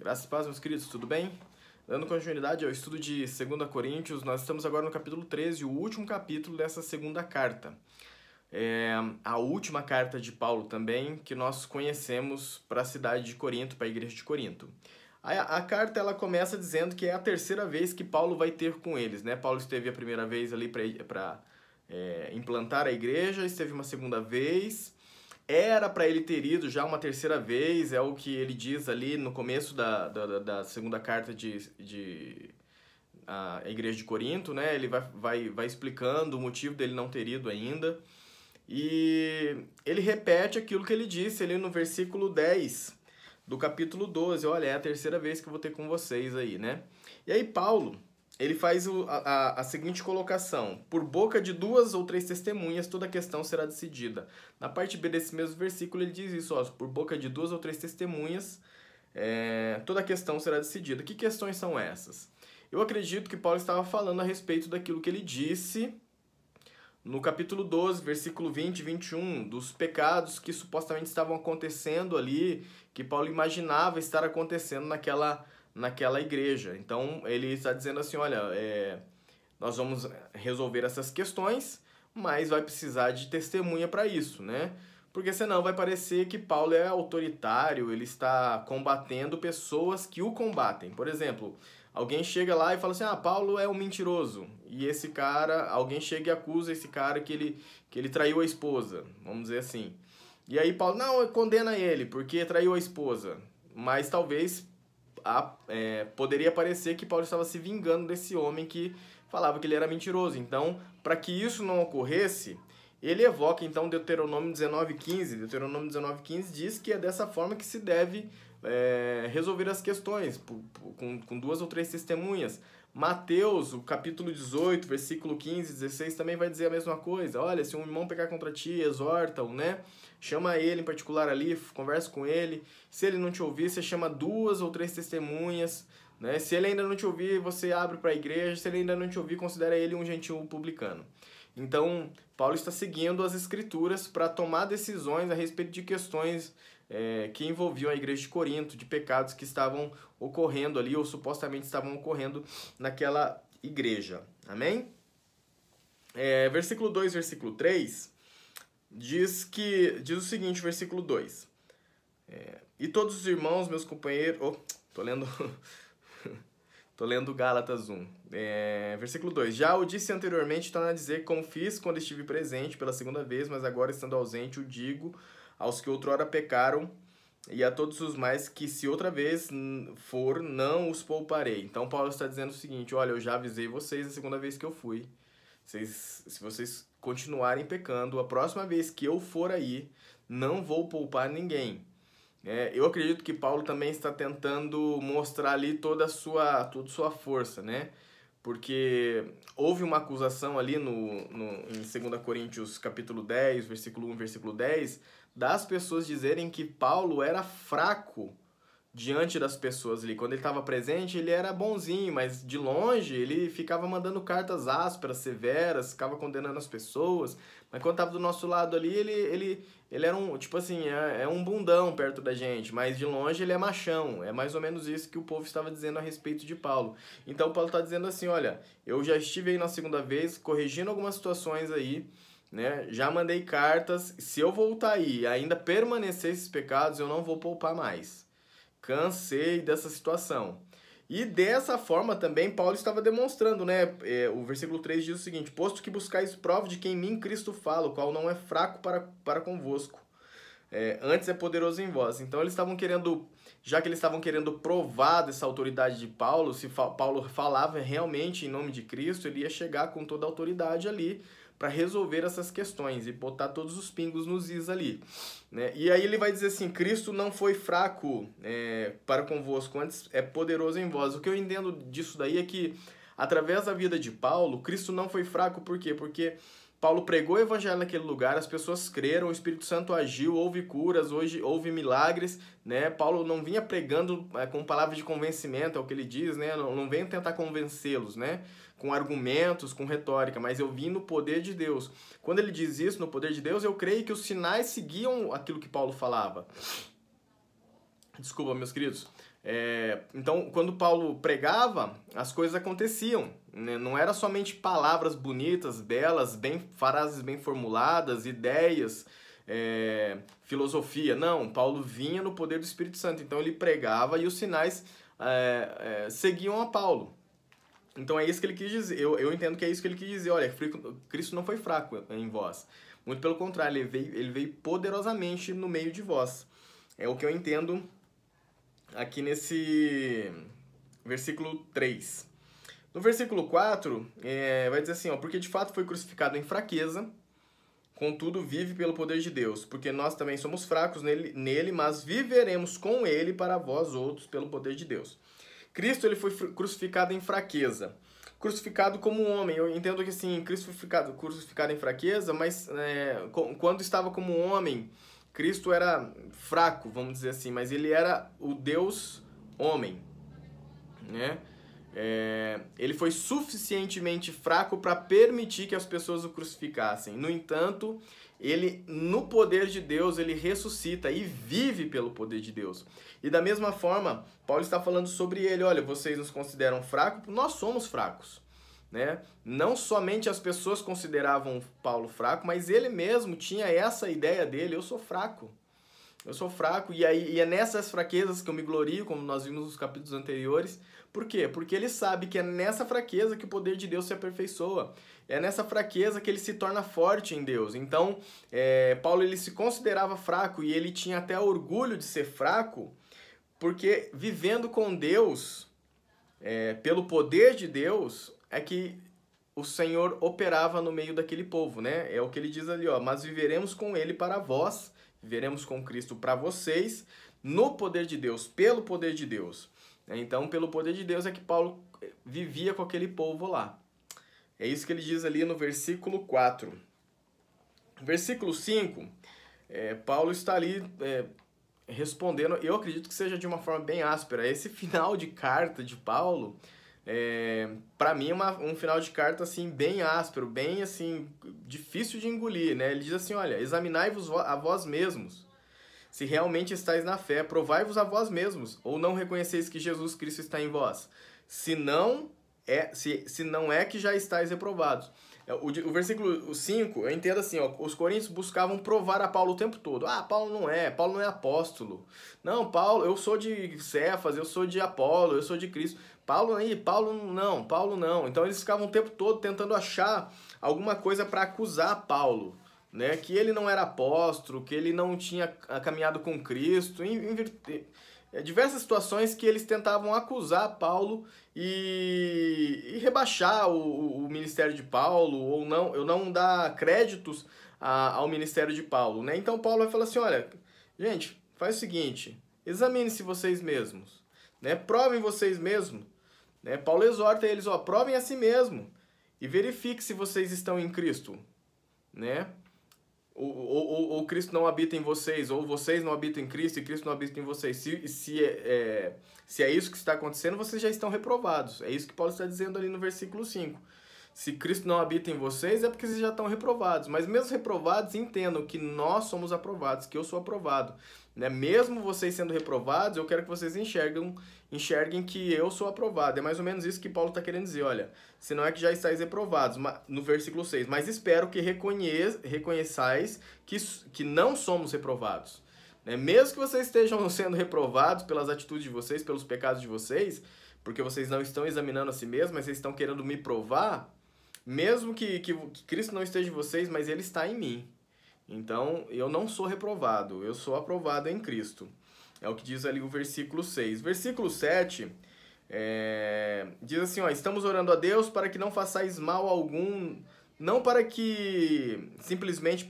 Graças e paz, meus queridos, tudo bem? Dando continuidade ao estudo de 2 Coríntios, nós estamos agora no capítulo 13, o último capítulo dessa segunda carta. É a última carta de Paulo também, que nós conhecemos para a cidade de Corinto, para a igreja de Corinto. A carta ela começa dizendo que é a terceira vez que Paulo vai ter com eles, né? Paulo esteve a primeira vez ali para implantar a igreja, esteve uma segunda vez. Era para ele ter ido já uma terceira vez, é o que ele diz ali no começo da segunda carta de a igreja de Corinto, né? Ele vai explicando o motivo dele não ter ido ainda. E ele repete aquilo que ele disse ali no versículo 10 do capítulo 12. Olha, é a terceira vez que eu vou ter com vocês aí, né? E aí Paulo, ele faz a seguinte colocação: por boca de 2 ou 3 testemunhas toda a questão será decidida. Na parte B desse mesmo versículo ele diz isso, ó, por boca de 2 ou 3 testemunhas toda a questão será decidida. Que questões são essas? Eu acredito que Paulo estava falando a respeito daquilo que ele disse no capítulo 12, versículo 20 e 21, dos pecados que supostamente estavam acontecendo ali, que Paulo imaginava estar acontecendo naquela igreja. Então ele está dizendo assim, olha, nós vamos resolver essas questões, mas vai precisar de testemunha para isso, né? Porque senão vai parecer que Paulo é autoritário, ele está combatendo pessoas que o combatem. Por exemplo, alguém chega lá e fala assim, Paulo é um mentiroso. E esse cara, alguém chega e acusa esse cara que ele traiu a esposa, vamos dizer assim. E aí Paulo, não, condena ele, porque traiu a esposa. Mas talvez poderia parecer que Paulo estava se vingando desse homem que falava que ele era mentiroso. Então, para que isso não ocorresse, ele evoca então Deuteronômio 19:15. Deuteronômio 19:15 diz que é dessa forma que se deve resolver as questões, com 2 ou 3 testemunhas. Mateus, o capítulo 18, versículo 15 e 16 também vai dizer a mesma coisa. Olha, se um irmão pecar contra ti, exorta-o, né? Chama ele em particular ali, conversa com ele. Se ele não te ouvir, você chama 2 ou 3 testemunhas, né? Se ele ainda não te ouvir, você abre para a igreja. Se ele ainda não te ouvir, considera ele um gentil publicano. Então, Paulo está seguindo as escrituras para tomar decisões a respeito de questões que envolviam a igreja de Corinto, de pecados que estavam ocorrendo ali, ou supostamente estavam ocorrendo naquela igreja. Amém? Versículo 2, versículo 3, diz o seguinte, versículo 2. E todos os irmãos, meus companheiros... Tô lendo Gálatas 1. Versículo 2. Já o disse anteriormente, torna a dizer, como fiz quando estive presente pela segunda vez, mas agora estando ausente, o digo aos que outrora pecaram e a todos os mais que se outra vez for, não os pouparei. Então Paulo está dizendo o seguinte, olha, eu já avisei vocês a segunda vez que eu fui. Se vocês continuarem pecando, a próxima vez que eu for aí, não vou poupar ninguém. Eu acredito que Paulo também está tentando mostrar ali toda a sua força, né? Porque houve uma acusação ali em 2 Coríntios capítulo 10, versículo 1, versículo 10, das pessoas dizerem que Paulo era fraco diante das pessoas ali. Quando ele estava presente, ele era bonzinho, mas de longe ele ficava mandando cartas ásperas, severas, ficava condenando as pessoas. Mas quando estava do nosso lado ali, ele era um, tipo assim, um bundão perto da gente, mas de longe ele é machão. É mais ou menos isso que o povo estava dizendo a respeito de Paulo. Então Paulo está dizendo assim, olha, eu já estive aí na segunda vez, corrigindo algumas situações aí, né? Já mandei cartas, se eu voltar aí e ainda permanecer esses pecados, eu não vou poupar mais. Cansei dessa situação. E dessa forma também Paulo estava demonstrando, né? O versículo 3 diz o seguinte, posto que buscais prova de que em mim Cristo fala, o qual não é fraco para convosco. Antes é poderoso em vós. Então eles estavam querendo, já que eles estavam querendo provar dessa autoridade de Paulo, se Paulo falava realmente em nome de Cristo, ele ia chegar com toda a autoridade ali para resolver essas questões e botar todos os pingos nos is ali, né? E aí ele vai dizer assim, Cristo não foi fraco para convosco, antes é poderoso em vós. O que eu entendo disso daí é que, através da vida de Paulo, Cristo não foi fraco, por quê? Porque Paulo pregou o evangelho naquele lugar, as pessoas creram, o Espírito Santo agiu, houve curas, houve milagres, né? Paulo não vinha pregando com palavras de convencimento, é o que ele diz, né? Não venho tentar convencê-los, né? Com argumentos, com retórica, mas eu vim no poder de Deus. Quando ele diz isso, no poder de Deus, eu creio que os sinais seguiam aquilo que Paulo falava. Desculpa, meus queridos. Então, quando Paulo pregava, as coisas aconteciam, né? Não era somente palavras bonitas, belas, frases bem formuladas, ideias, filosofia. Não, Paulo vinha no poder do Espírito Santo. Então, ele pregava e os sinais seguiam a Paulo. Então, é isso que ele quis dizer. Eu entendo que é isso que ele quis dizer. Olha, Cristo não foi fraco em vós. Muito pelo contrário, ele veio poderosamente no meio de vós. É o que eu entendo aqui nesse versículo 3. No versículo 4, vai dizer assim, ó, porque de fato foi crucificado em fraqueza, contudo vive pelo poder de Deus, porque nós também somos fracos nele, mas viveremos com ele para vós outros pelo poder de Deus. Cristo ele foi crucificado em fraqueza, crucificado como um homem. Eu entendo que sim, Cristo foi crucificado em fraqueza, mas quando estava como homem, Cristo era fraco, vamos dizer assim, mas ele era o Deus homem, né? Ele foi suficientemente fraco para permitir que as pessoas o crucificassem. No entanto, ele, no poder de Deus, ele ressuscita e vive pelo poder de Deus. E da mesma forma, Paulo está falando sobre ele. Olha, vocês nos consideram fracos, nós somos fracos, né? Não somente as pessoas consideravam Paulo fraco, mas ele mesmo tinha essa ideia dele, eu sou fraco, e é nessas fraquezas que eu me glorio, como nós vimos nos capítulos anteriores. Por quê? Porque ele sabe que é nessa fraqueza que o poder de Deus se aperfeiçoa, é nessa fraqueza que ele se torna forte em Deus. Então, Paulo ele se considerava fraco e ele tinha até orgulho de ser fraco, porque vivendo com Deus, pelo poder de Deus, é que o Senhor operava no meio daquele povo, né? É o que ele diz ali, ó, mas viveremos com ele para vós, viveremos com Cristo para vocês, no poder de Deus, pelo poder de Deus. Então, pelo poder de Deus é que Paulo vivia com aquele povo lá. É isso que ele diz ali no versículo 4. Versículo 5, Paulo está ali respondendo, eu acredito que seja de uma forma bem áspera. Esse final de carta de Paulo, para mim é um final de carta assim, bem áspero, bem assim, difícil de engolir, né? Ele diz assim, olha, examinai-vos a vós mesmos, se realmente estáis na fé, provai-vos a vós mesmos, ou não reconheceis que Jesus Cristo está em vós, se não é que já estáis reprovados. O versículo 5, eu entendo assim, ó, os coríntios buscavam provar a Paulo o tempo todo. Paulo não é apóstolo. Não, Paulo, eu sou de Cefas, eu sou de Apolo, eu sou de Cristo. Paulo não. Então eles ficavam o tempo todo tentando achar alguma coisa para acusar Paulo, né? Que ele não era apóstolo, que ele não tinha caminhado com Cristo, diversas situações que eles tentavam acusar Paulo e rebaixar o ministério de Paulo, ou não dar créditos ao ministério de Paulo, né? Então Paulo vai falar assim, olha, gente, faz o seguinte, examine-se vocês mesmos, né? Provem vocês mesmos, né? Paulo exorta eles, ó, provem a si mesmo e verifique se vocês estão em Cristo, né? Ou Cristo não habita em vocês, ou vocês não habitam em Cristo e Cristo não habita em vocês. Se é isso que está acontecendo, vocês já estão reprovados. É isso que Paulo está dizendo ali no versículo 5. Se Cristo não habita em vocês, é porque vocês já estão reprovados. Mas mesmo reprovados, entendam que nós somos aprovados, que eu sou aprovado, né? Mesmo vocês sendo reprovados, eu quero que vocês enxerguem que eu sou aprovado. É mais ou menos isso que Paulo está querendo dizer. Olha, se não é que já estáis reprovados, no versículo 6, mas espero que reconheçais que não somos reprovados. Né? Mesmo que vocês estejam sendo reprovados pelas atitudes de vocês, pelos pecados de vocês, porque vocês não estão examinando a si mesmos, mas vocês estão querendo me provar, mesmo que Cristo não esteja em vocês, mas Ele está em mim. Então, eu não sou reprovado, eu sou aprovado em Cristo. É o que diz ali o versículo 6. Versículo 7 diz assim, ó, estamos orando a Deus para que não façais mal algum, não para que simplesmente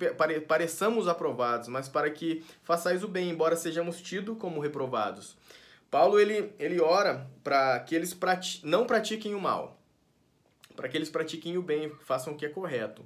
pareçamos aprovados, mas para que façais o bem, embora sejamos tidos como reprovados. Paulo, ele ora para que eles não pratiquem o mal, para que eles pratiquem o bem, façam o que é correto.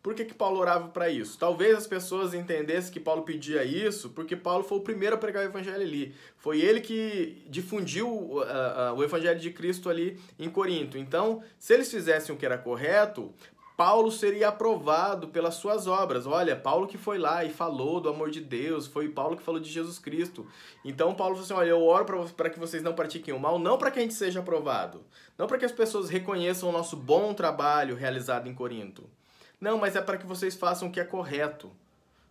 Por que Paulo orava para isso? Talvez as pessoas entendessem que Paulo pedia isso porque Paulo foi o primeiro a pregar o evangelho ali. Foi ele que difundiu o evangelho de Cristo ali em Corinto. Então, se eles fizessem o que era correto, Paulo seria aprovado pelas suas obras. Olha, Paulo que foi lá e falou do amor de Deus, foi Paulo que falou de Jesus Cristo. Então Paulo falou assim, olha, eu oro para que vocês não pratiquem o mal, não para que a gente seja aprovado, não para que as pessoas reconheçam o nosso bom trabalho realizado em Corinto. Não, mas é para que vocês façam o que é correto,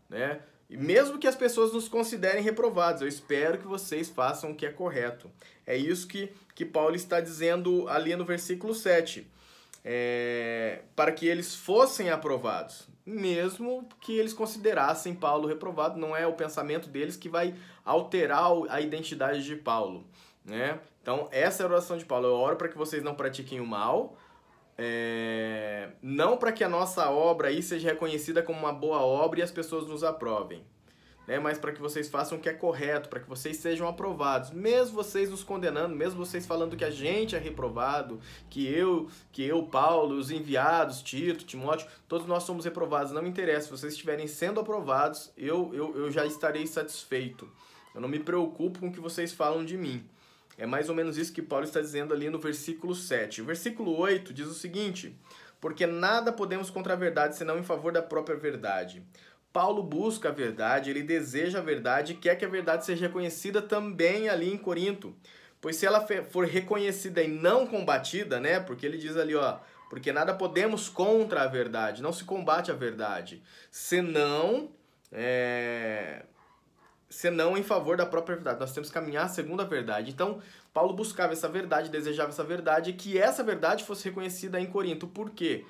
né? E mesmo que as pessoas nos considerem reprovados, eu espero que vocês façam o que é correto. É isso que Paulo está dizendo ali no versículo 7. Para que eles fossem aprovados, mesmo que eles considerassem Paulo reprovado, não é o pensamento deles que vai alterar a identidade de Paulo, né? Então, essa é a oração de Paulo. Eu oro para que vocês não pratiquem o mal, não para que a nossa obra aí seja reconhecida como uma boa obra e as pessoas nos aprovem, né? Mas para que vocês façam o que é correto, para que vocês sejam aprovados, mesmo vocês nos condenando, mesmo vocês falando que a gente é reprovado, que eu, Paulo, os enviados, Tito, Timóteo, todos nós somos reprovados, não me interessa, se vocês estiverem sendo aprovados, eu já estarei satisfeito. Eu não me preocupo com o que vocês falam de mim. É mais ou menos isso que Paulo está dizendo ali no versículo 7. O versículo 8 diz o seguinte: porque nada podemos contra a verdade, senão em favor da própria verdade. Paulo busca a verdade, ele deseja a verdade e quer que a verdade seja reconhecida também ali em Corinto. Pois se ela for reconhecida e não combatida, né? Porque ele diz ali, ó, porque nada podemos contra a verdade, não se combate a verdade, senão em favor da própria verdade. Nós temos que caminhar segundo a verdade. Então, Paulo buscava essa verdade, desejava essa verdade, e que essa verdade fosse reconhecida em Corinto. Por quê?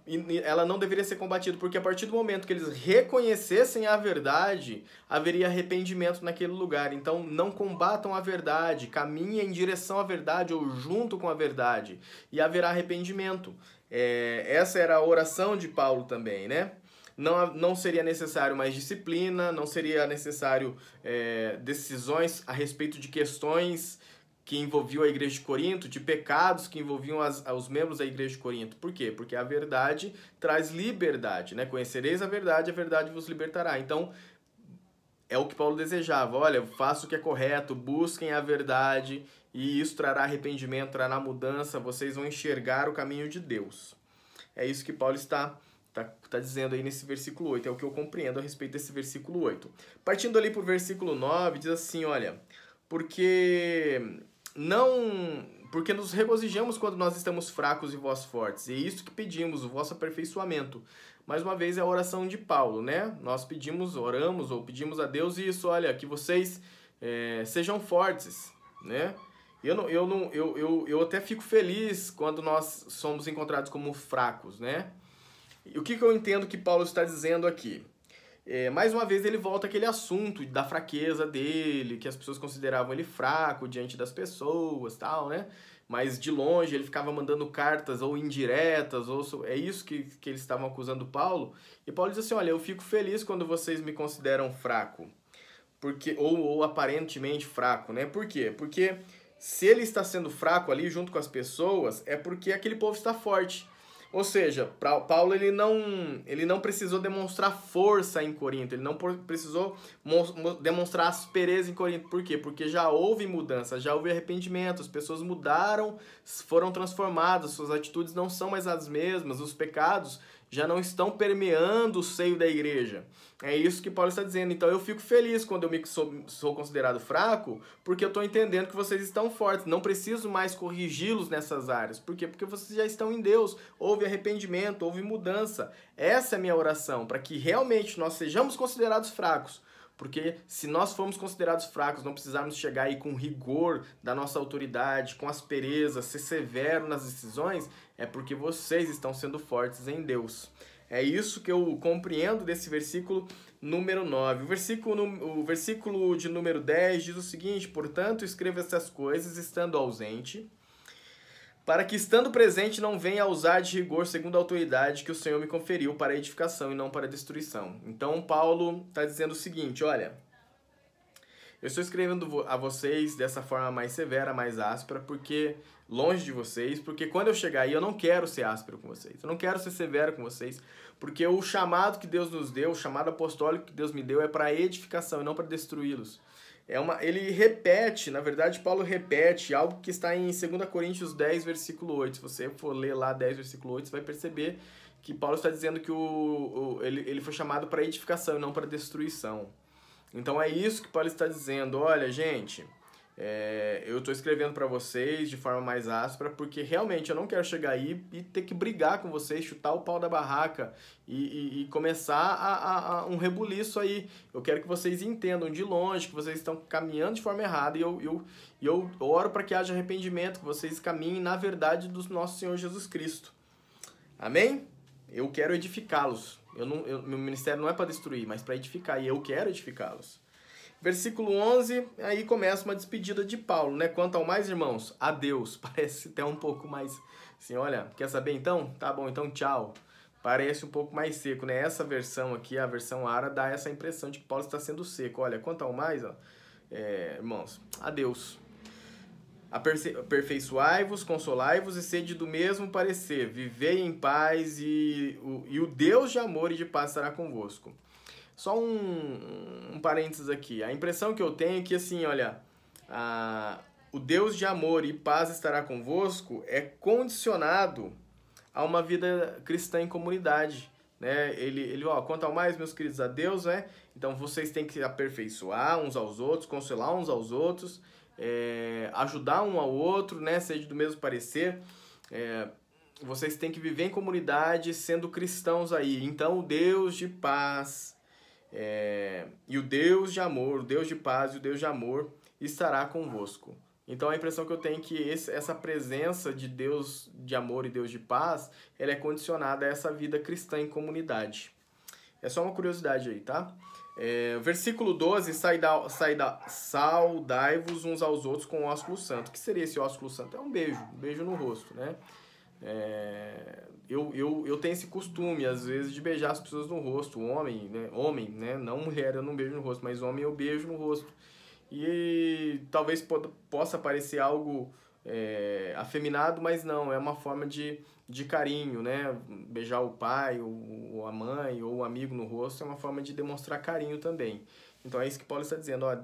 E ela não deveria ser combatida, porque a partir do momento que eles reconhecessem a verdade, haveria arrependimento naquele lugar. Então, não combatam a verdade, caminhem em direção à verdade ou junto com a verdade, e haverá arrependimento. Essa era a oração de Paulo também, né? Não seria necessário mais disciplina, não seria necessário decisões a respeito de questões que envolviam a igreja de Corinto, de pecados que envolviam os membros da igreja de Corinto. Por quê? Porque a verdade traz liberdade, né? Conhecereis a verdade vos libertará. Então, é o que Paulo desejava. Olha, faça o que é correto, busquem a verdade, e isso trará arrependimento, trará mudança, vocês vão enxergar o caminho de Deus. É isso que Paulo está dizendo aí nesse versículo 8, é o que eu compreendo a respeito desse versículo 8. Partindo ali para o versículo 9, diz assim, olha, porque nos regozijamos quando nós estamos fracos e vós fortes, e é isso que pedimos, o vosso aperfeiçoamento. Mais uma vez é a oração de Paulo, né? Nós oramos ou pedimos a Deus isso, olha, que vocês sejam fortes, né? Eu até fico feliz quando nós somos encontrados como fracos, né? E o que eu entendo que Paulo está dizendo aqui? Mais uma vez ele volta àquele assunto da fraqueza dele, que as pessoas consideravam ele fraco diante das pessoas, tal, né? Mas de longe ele ficava mandando cartas ou indiretas, é isso que eles estavam acusando Paulo. E Paulo diz assim, olha, eu fico feliz quando vocês me consideram fraco, ou aparentemente fraco, né? Por quê? Porque se ele está sendo fraco ali junto com as pessoas, é porque aquele povo está forte. Ou seja, Paulo ele não precisou demonstrar força em Corinto, ele não precisou demonstrar aspereza em Corinto. Por quê? Porque já houve mudança, já houve arrependimento, as pessoas mudaram, foram transformadas, suas atitudes não são mais as mesmas, os pecados já não estão permeando o seio da igreja. É isso que Paulo está dizendo. Então eu fico feliz quando eu sou considerado fraco, porque eu estou entendendo que vocês estão fortes. Não preciso mais corrigi-los nessas áreas. Por quê? Porque vocês já estão em Deus. Houve arrependimento, houve mudança. Essa é a minha oração, para que realmente nós sejamos considerados fracos. Porque se nós formos considerados fracos, não precisarmos chegar aí com rigor da nossa autoridade, com aspereza, ser severo nas decisões, é porque vocês estão sendo fortes em Deus. É isso que eu compreendo desse versículo número 9. O versículo de número 10 diz o seguinte: portanto, escreva essas coisas estando ausente, para que estando presente não venha a usar de rigor segundo a autoridade que o Senhor me conferiu para edificação e não para destruição. Então Paulo está dizendo o seguinte, olha, eu estou escrevendo a vocês dessa forma mais severa, mais áspera, porque longe de vocês, porque quando eu chegar aí eu não quero ser áspero com vocês, eu não quero ser severo com vocês, porque o chamado que Deus nos deu, o chamado apostólico que Deus me deu é para edificação e não para destruí-los. Ele repete, na verdade Paulo repete algo que está em 2 Coríntios 10, versículo 8. Se você for ler lá 10, versículo 8, você vai perceber que Paulo está dizendo que ele foi chamado para edificação e não para destruição. Então é isso que Paulo está dizendo. Olha, gente, eu estou escrevendo para vocês de forma mais áspera porque realmente eu não quero chegar aí e ter que brigar com vocês, chutar o pau da barraca e começar um rebuliço aí. Eu quero que vocês entendam de longe que vocês estão caminhando de forma errada e eu oro para que haja arrependimento, que vocês caminhem na verdade do nosso Senhor Jesus Cristo. Amém? Eu quero edificá-los. Meu ministério não é para destruir, mas para edificar, e eu quero edificá-los. Versículo 11, aí começa uma despedida de Paulo, né? Quanto ao mais, irmãos, adeus. Parece até um pouco mais assim, olha, quer saber então? Tá bom, então tchau. Parece um pouco mais seco, né? Essa versão aqui, a versão Ara, dá essa impressão de que Paulo está sendo seco. Olha, quanto ao mais, ó, irmãos, adeus. Aperfeiçoai-vos, consolai-vos e sede do mesmo parecer. Vivei em paz e o Deus de amor e de paz estará convosco. Só um parênteses aqui. A impressão que eu tenho é que, assim, olha, o Deus de amor e paz estará convosco é condicionado a uma vida cristã em comunidade, né? Ele quanto ao mais, meus queridos, a Deus, né? Então, vocês têm que aperfeiçoar uns aos outros, consolar uns aos outros, ajudar um ao outro, né? Seja do mesmo parecer. Vocês têm que viver em comunidade sendo cristãos aí. Então, o Deus de paz e o Deus de amor, o Deus de paz e o Deus de amor estará convosco. Então a impressão que eu tenho é que essa presença de Deus de amor e Deus de paz, ela é condicionada a essa vida cristã em comunidade. É só uma curiosidade aí, tá? Versículo 12, saudai-vos uns aos outros com o ósculo santo. O que seria esse ósculo santo? É um beijo no rosto, né? Eu tenho esse costume, às vezes, de beijar as pessoas no rosto. Homem, né? Não mulher, eu não beijo no rosto, mas homem eu beijo no rosto. E talvez possa parecer algo afeminado, mas não, é uma forma de carinho, né? Beijar o pai, ou a mãe, ou o amigo no rosto é uma forma de demonstrar carinho também. Então é isso que Paulo está dizendo, ó,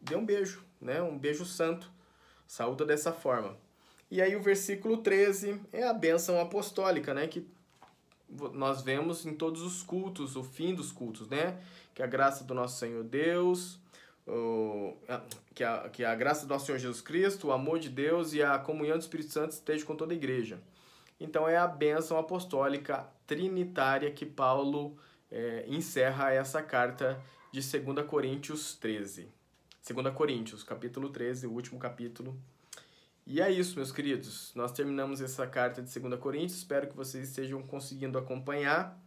dê um beijo, né? Um beijo santo, saúda dessa forma. E aí o versículo 13 é a bênção apostólica, né? Que nós vemos em todos os cultos, o fim dos cultos, né? Que a graça do nosso Senhor Deus, que a graça do nosso Senhor Jesus Cristo, o amor de Deus e a comunhão do Espírito Santo esteja com toda a igreja. Então é a bênção apostólica trinitária que Paulo encerra essa carta de 2 Coríntios 13. 2 Coríntios, capítulo 13, o último capítulo. E é isso, meus queridos. Nós terminamos essa carta de 2 Coríntios. Espero que vocês estejam conseguindo acompanhar.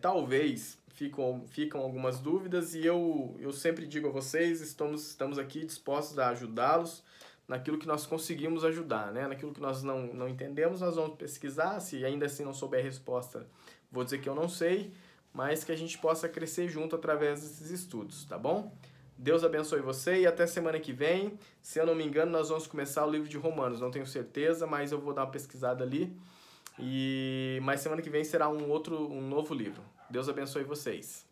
Talvez ficam algumas dúvidas e eu sempre digo a vocês, estamos aqui dispostos a ajudá-los naquilo que nós conseguimos ajudar, né? Naquilo que nós não entendemos, nós vamos pesquisar. Se ainda assim não souber a resposta, vou dizer que eu não sei, mas que a gente possa crescer junto através desses estudos, tá bom? Deus abençoe você e até semana que vem. Se eu não me engano, nós vamos começar o livro de Romanos. Não tenho certeza, mas eu vou dar uma pesquisada ali. Mas semana que vem será um novo livro. Deus abençoe vocês.